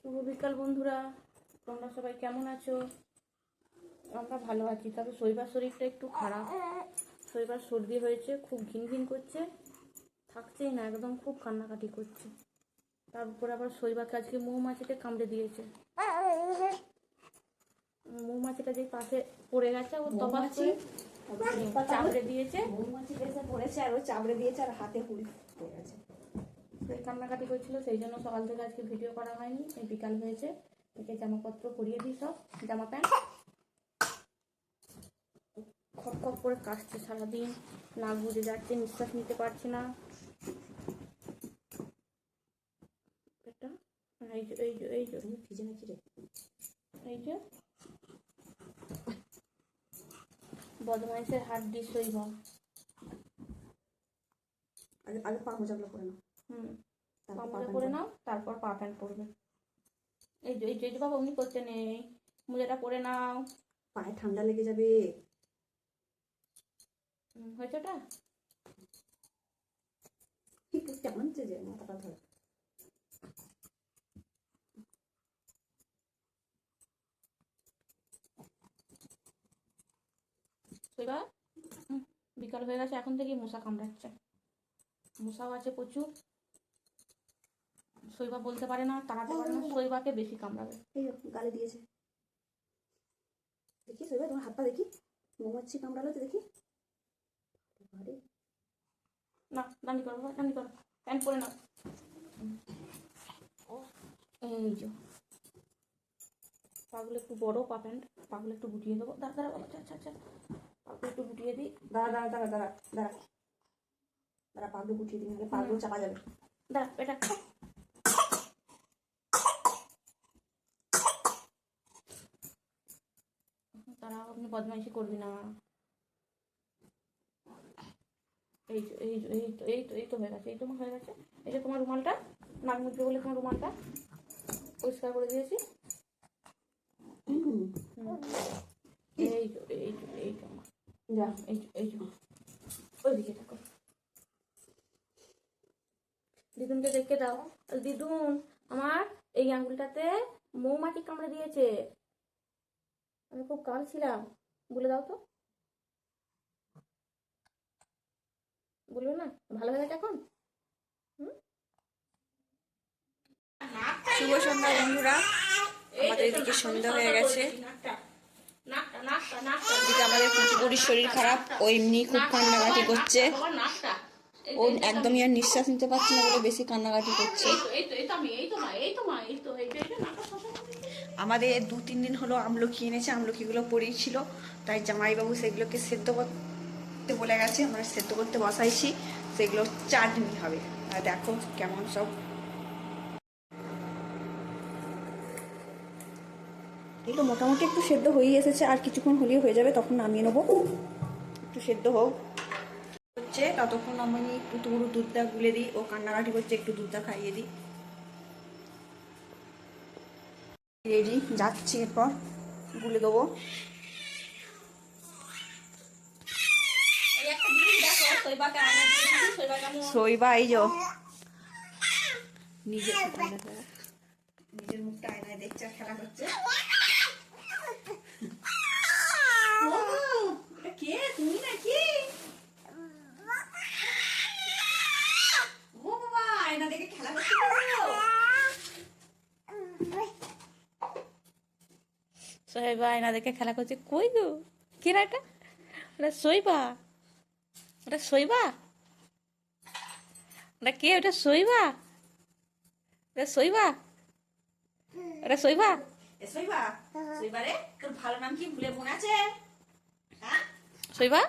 শুভ বিকাল বন্ধুরা, তোমরা সবাই কেমন আছো? আমরা ভালো আছি। তবে শৈবার শরীরটা একটু খারাপ। শৈবার সর্দি হয়েছে, খুব ঘিন ঘিন করছে, থাকছেই না, একদম খুব কান্নাকাটি করছে। তার উপর আবার শৈবাকে আজকে মৌমাছিতে কামড়ে দিয়েছে। মৌমাছিটা যে পাশে পড়ে গেছে, ও তপাস করে চামড়ে দিয়েছে। মৌমাছি এসে পড়েছে আর ও চামড়ে দিয়েছে আর হাতে হুল পড়ে গেছে। কান্নাকাটি করছিল, সেই জন্য সকাল থেকে আজকে ভিডিও করা হয়নি। এই বিকাল হয়েছে, একে জামাপত্র পরিয়ে দিই, সব জামা প্যান্ট। খপ খপ করে কাশছে সারাদিন, নাক বুঝে যাচ্ছে, নিঃশ্বাস নিতে পারছে না। এটা এই যে এই যে এই যে ভিজে নাকি রে? এই যে বদমাইশের হাত ডিস হইব। আগে পা মোজাগুলো করে নাও। পা মোজা করে নাও, তারপর পা প্যান্ট পরবে। এই যে এই যে বাবা উনি করতে নেই, মোজাটা পরে নাও। পায়ে ঠান্ডা লেগে যাবে। হয়েছে ওটা? একটু কেমন যে মাথাটা ধরে। এবার বিকাল হয়ে গেছে, এখন থেকেই মশা কামড়াচ্ছে। মশাও আছে প্রচুর। শৈবা বলতে পারে না, তাড়াতে পারে না, শৈবাকে বেশি কামড়াবে। এই গালে দিয়েছে, দেখি শৈবা তোমার হাত পা দেখি। মৌমাছি কামড়ালো তো দেখি। না, ডান্ডি করো, ডান্ডি করো, প্যান্ট পরে নাও। এই যে পাগুলো একটু বড়, পা প্যান্ট, পাগুলো একটু গুটিয়ে দেবো। দাঁড়া দাঁড়া বাবা, আচ্ছা আচ্ছা, পাগুলো একটু গুটিয়ে দিই। দাঁড়া দাঁড়া দাঁড়া দাঁড়া দাঁড়া দাঁড়া, পাগুলো গুটিয়ে দিন, পাগুলো চাপা যাবে। দাঁড়া এটা তারা আপনি বদমাইশি করবি না। এই যে এই যে এই তো এই তো এই তো হয়ে গেছে, এই তোমার হয়ে গেছে। এই যে তোমার রুমালটা, নাক মুছবে বলে তোমার রুমালটা পরিষ্কার করে দিয়েছি। এই যে এই যে এই যে আমার যা, এই যে এই যে ওইদিকে থাকো। দিদুনকে দেখে দাও। দিদুন, আমার এই আঙুলটাতে মৌমাছি কামড়ে দিয়েছে, আমি খুব কাঁদছিলাম। বলে দাও তো, বলবে না? ভালো হয়ে গেছে এখন? শুভ সন্ধ্যা বন্ধুরা, আমাদের এদিকে সন্ধ্যা হয়ে গেছে। এদিকে আমাদের পুকুরির শরীর খারাপ, ও এমনি খুব কান্নাকাটি করছে। ও একদমই আর নিঃশ্বাস নিতে পারছে না বলে বেশি কান্নাকাটি করছে। আমাদের 2-3 দিন হলো আমলকি এনেছে, আমলকিগুলো পড়েই ছিল, তাই জামাইবাবু সেগুলোকে সেদ্ধ করতে বলে গেছে। আমরা সেদ্ধ করতে বসাইছি, সেগুলো চাটনি হবে। আর দেখো কেমন সব। এগুলো মোটামুটি একটু সেদ্ধ হয়ে এসেছে, আর কিছুক্ষণ হলেই হয়ে যাবে, তখন নামিয়ে নেবো। একটু সেদ্ধ হোক হচ্ছে, ততক্ষণ আমি একটু তুমুর দুধটা গুলে দিই। ও কান্নাকাটি করছে, একটু দুধটা খাইয়ে দিই। রেডি, যাচ্ছি, এরপর গুলে দেবো। শৈবা এই যে নিজের মুখটা আয়নায় দেখছে, খেলা করছে। কে তুমি নাকি? ও বাবা, আয়না দেখে খেলা করছে। সোহেবা আয়না দেখে খেলা করছে। কই গো, কে এটা? ওটা শৈবা, ওটা শৈবা, ওটা কে? ওটা শৈবা, ওটা শৈবা, ওটা শৈবা। শৈবা, শৈবা রে, তোর ভালো নাম কি ভুলে মনে আছে? হ্যাঁ শৈবা,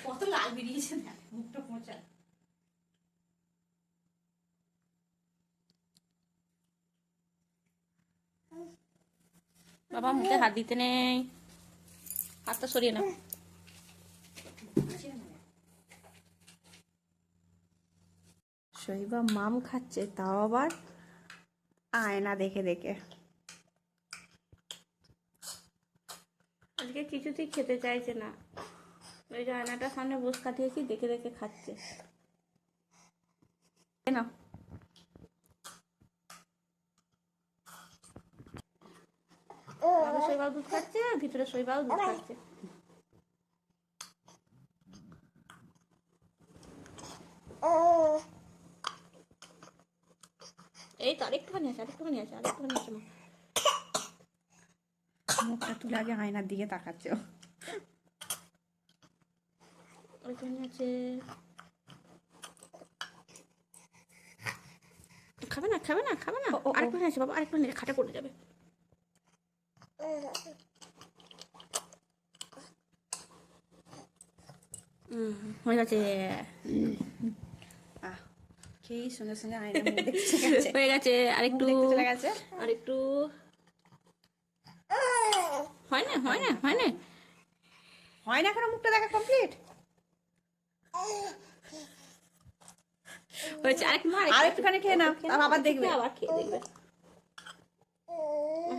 কত লাল বেরিয়েছে, মুখটা মোচা। বাবা মুখে হাত দিতে নেই, হাতটা সরিয়ে নাও। শৈবা মাম খাচ্ছে, তাও আবার আয়না দেখে দেখে। আজকে কিছুতেই খেতে চাইছে না, ওই যে আয়নাটার সামনে বসে কাটিয়েছি, দেখে দেখে খাচ্ছে। না শৈবাল দুধ খাচ্ছে, ভিতরে শৈবাল দুধ খাচ্ছে। এই তো আরেকটুখানি আছে, আরেকটুখানি আছে, আরেকটুখানি আছে। মুখটা তুলে আগে আয়নার দিকে তাকাচ্ছে। ওইখানে আছে। খাবে না, খাবে না, খাবে না। আরেকটুখানি আছে বাবা, আরেকটুখানি খাটে পড়ে যাবে। হয়ে গেছে। খেয়েই সঙ্গে সঙ্গে আয়নার মুখ দেখতে চলে গেছে। হয়ে গেছে, আরেকটু চলে গেছে। আরেকটু। হয় না, হয় না, হয় না, হয় না, এখনো মুখটা দেখা কমপ্লিট হয়েছে। আরেকটুখানি খেয়ে নাও, তারপর আবার দেখবে। আবার খেয়ে দেখবে।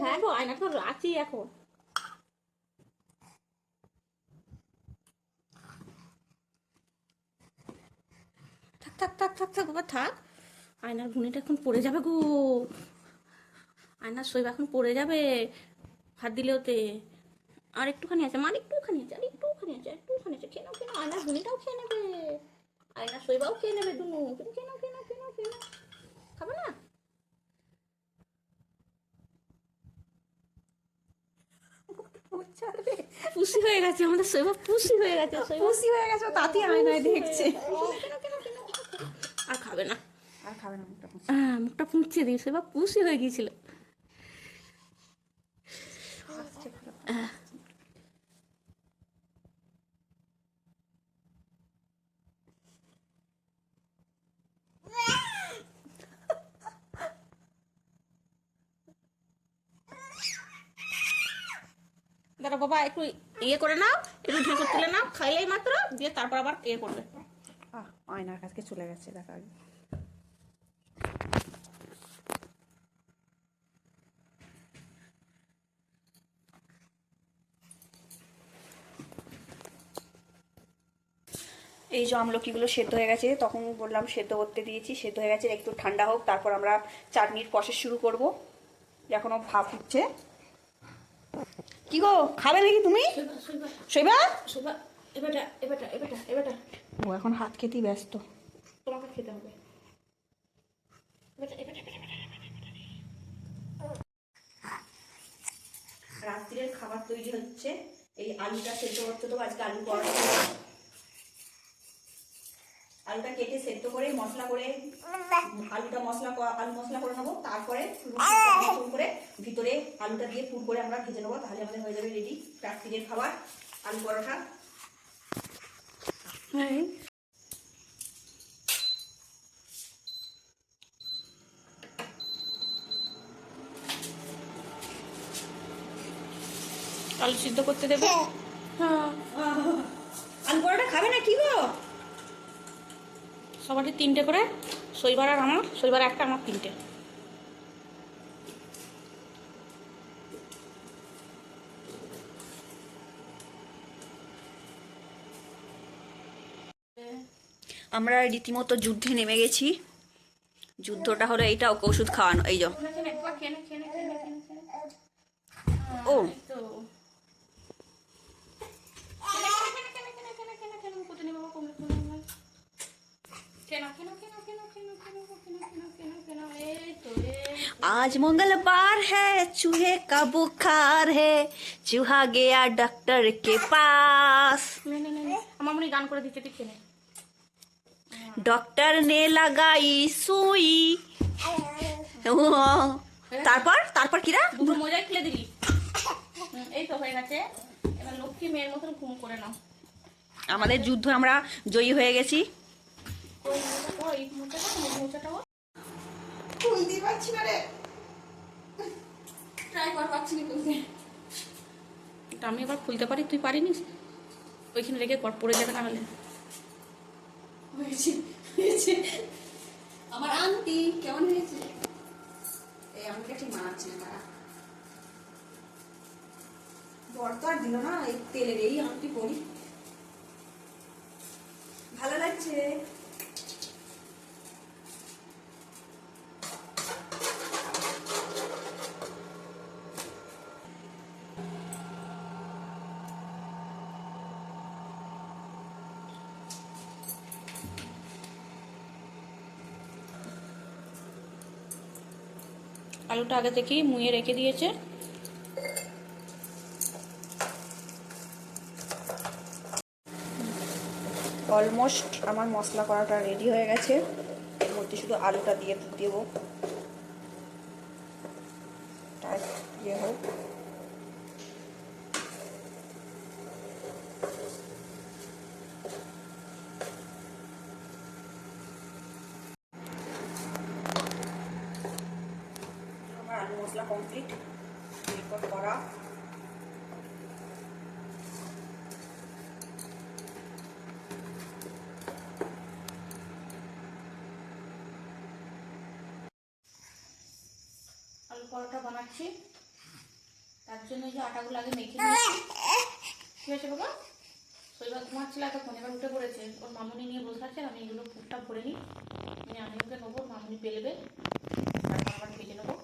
হ্যাঁ গো, আয়না তো আছি এখন। থাক থাক থাক থাক থাক বাবা, থাক। আয়নার ঘুনিটা এখন পড়ে যাবে গো, আয়নার শৈব এখন পড়ে যাবে হাত দিলে ওতে। আর একটুখানি আছে, আর একটুখানি আছে, আর একটুখানি আছে, একটুখানি আছে। খেয়ে নাও, খেয়ে নাও, আয়নার ঘুনিটাও খেয়ে নেবে, আয়নার শৈবাও খেয়ে নেবে। দুনু তুমি খেয়ে নাও, খেয়ে নাও, খেয়ে নাও, খেয়ে নাও। খাবে না? পুষি হয়ে গেছে আমাদের শৈবাল, পুষি হয়ে গেছে, খুশি হয়ে গেছে, তাতে আয়নায় দেখছে। আর খাবে না, আর খাবে না মুখটা। মুখটা পুঁচছে দিয়ে শৈবাল পুষি হয়ে গিয়েছিল। দাঁড়া বাবা, একটু ইয়ে করে নাও, একটু ঢেকে তুলে নাও, খাইলেই মাত্র দিয়ে তারপর আবার ইয়ে করবে। আয়নার কাছে চলে গেছে, দেখা আগে। এই যে আমলকিগুলো সেদ্ধ হয়ে গেছে, তখন বললাম সেদ্ধ করতে দিয়েছি, সেদ্ধ হয়ে গেছে, একটু ঠান্ডা হোক, তারপর আমরা চাটনির প্রসেস শুরু করব। এখনো ভাপ উঠছে। কি গো, খাবে নাকি তুমি? শৈবা, এবারটা ও এখন হাত খেতেই ব্যস্ত। তোমাকে খেতে হবে। রাত্রির খাবার তৈরি হচ্ছে। এই আলুটা সেদ্ধ করতে দেবো, আজকে আলু পরোটা। আলুটা কেটে সেদ্ধ করে মশলা করে, আলু মশলা করে নেবো। তারপরে করে ভিতরে আলুটা দিয়ে পুর করে আমরা ভেজে নেবো, তাহলে আমাদের হয়ে যাবে রেডি রাত্রির খাবার, আলু পরোটা। আলু সিদ্ধ করতে দেবে। আলু পরোটা খাবে না কি গো? সবারই 3টে করে, শৈবার আর আমার, শৈবার একটা, আমার 3টে। আমরা রীতিমতো যুদ্ধে নেমে গেছি। যুদ্ধটা হলো এইটা, ওকে ওষুধ খাওয়ানো। এই যে ও आज मंगलवार है, चूहे का बुखार है, चूहा गया डॉक्टर के पास, আমার মনে গান করে দিচ্ছে, ঠিক নে। डॉक्टर ने लगाई सुई। তারপর তারপর কিরা দুটো মজাই খুলে দিলি। এই তো হয়ে গেছে, এবার লক্ষ্মী মেয়ের মতন ঘুম করে নাও। আমাদের যুদ্ধ আমরা জয়ী হয়ে গেছি। খুলতে পারছি না রে, ট্রাই কর, পাচ্ছি না খুলতে। আমি এবার খুলতে পারি, তুই পারিনি? ওইখানে রেখে কর, পড়ে যাবে না হলে। হয়েছে আমার আন্টি কেমন হয়েছে? এই আমাকে ঠিক মানাচ্ছে না, তারা বর তো আর দিল না, এই তেলের এই আংটি পরি, ভালো লাগছে। আলুটা আগে থেকেই মুয়ে রেখে দিয়েছে। অলমোস্ট আমার মশলা করাটা রেডি হয়ে গেছে, এর মধ্যে শুধু আলুটা দিয়ে দেবো, ইয়ে হোক। আমার আলু মশলা কমপ্লিট, এরপর করা। আলু পরোটা বানাচ্ছি, তার জন্য এই যে আটাগুলো আগে মেখে নিয়েছি। ঠিক আছে বাবা, শৈবাল ঘুমাচ্ছিল এতক্ষণ, এবার উঠে পড়েছে, ওর মামুনি নিয়ে বসে আছে। আমি এগুলো ফুটটা ভরে নিই, আমি ওকে নেবো, মামুনি পেলবে, তারপর আবার ভেজে নেবো।